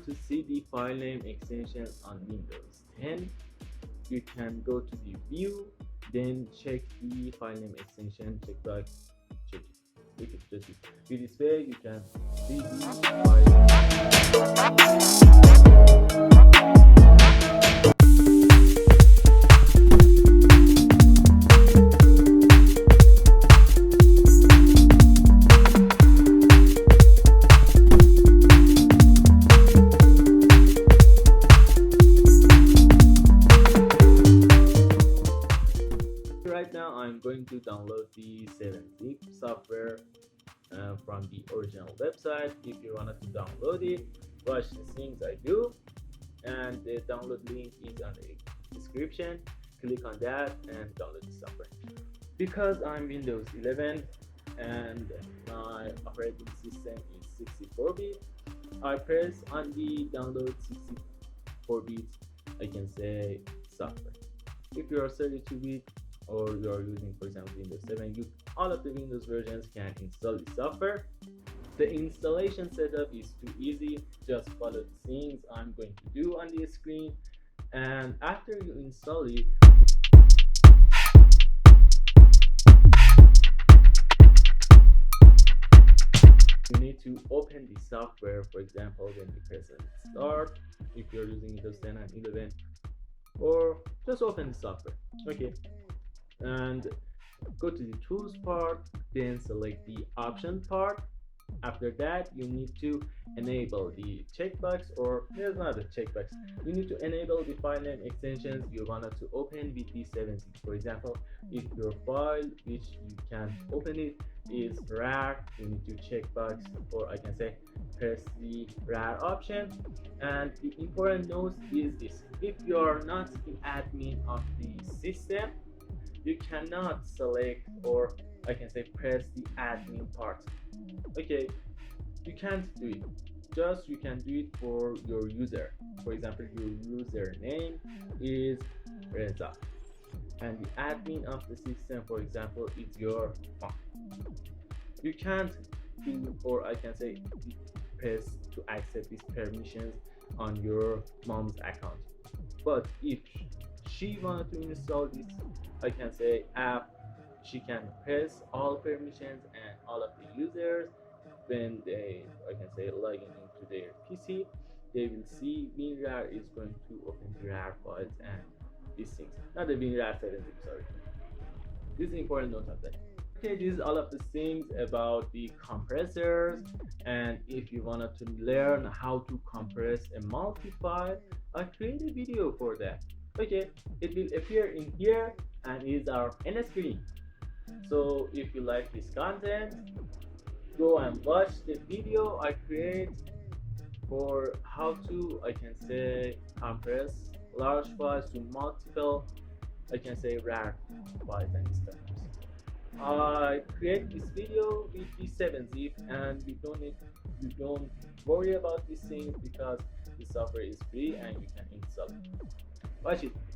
want to see the file name extension on Windows 10, you can go to the view, then check the file name extension checkbox, check it. Okay, just with this way you can see the Right now I'm going to download the 7-zip software from the original website. If you wanted to download it, watch the things I do, and the download link is on the description. Click on that and download the software. Because I'm Windows 11 and my operating system is 64-bit, I press on the download 64-bit, I can say, software. If you are 32-bit or you are using, for example, Windows 7, all of the Windows versions can install the software. The installation setup is too easy. Just follow the things I'm going to do on the screen, and after you install it, you need to open the software. For example, when you press start, if you're using Windows 10 and 11, or just open the software. Okay, and go to the tools part, then select the option part. After that, you need to enable the checkbox, or there's not a checkbox, you need to enable the file name extensions you wanted to open with the 7-zip. For example, if your file which you can open it is rar, you need to checkbox, or I can say press the rar option. And the important note is this: if you are not an admin of the system, you cannot select, or I can say press the admin part. Okay, you can't do it. Just you can do it for your user. For example, your username is Reza, and the admin of the system, for example, is your mom. You can't do, or I can say press to accept these permissions on your mom's account. But if she wanted to install this, I can say, app, she can press all permissions, and all of the users, when they, I can say, log into their PC, they will see WinRAR is going to open the RAR files and these things. Not the WinRAR 7-zip, sorry. This is important note of that. Okay, this is all of the things about the compressors, and if you wanted to learn how to compress a multi-file, I created a video for that. Okay, it will appear in here and is our end screen. So if you like this content, go and watch the video I create for how to, I can say, compress large files to multiple, I can say, rar files and stuff. I create this video with the 7-zip, and you don't worry about these things because the software is free and you can install it. Watch it.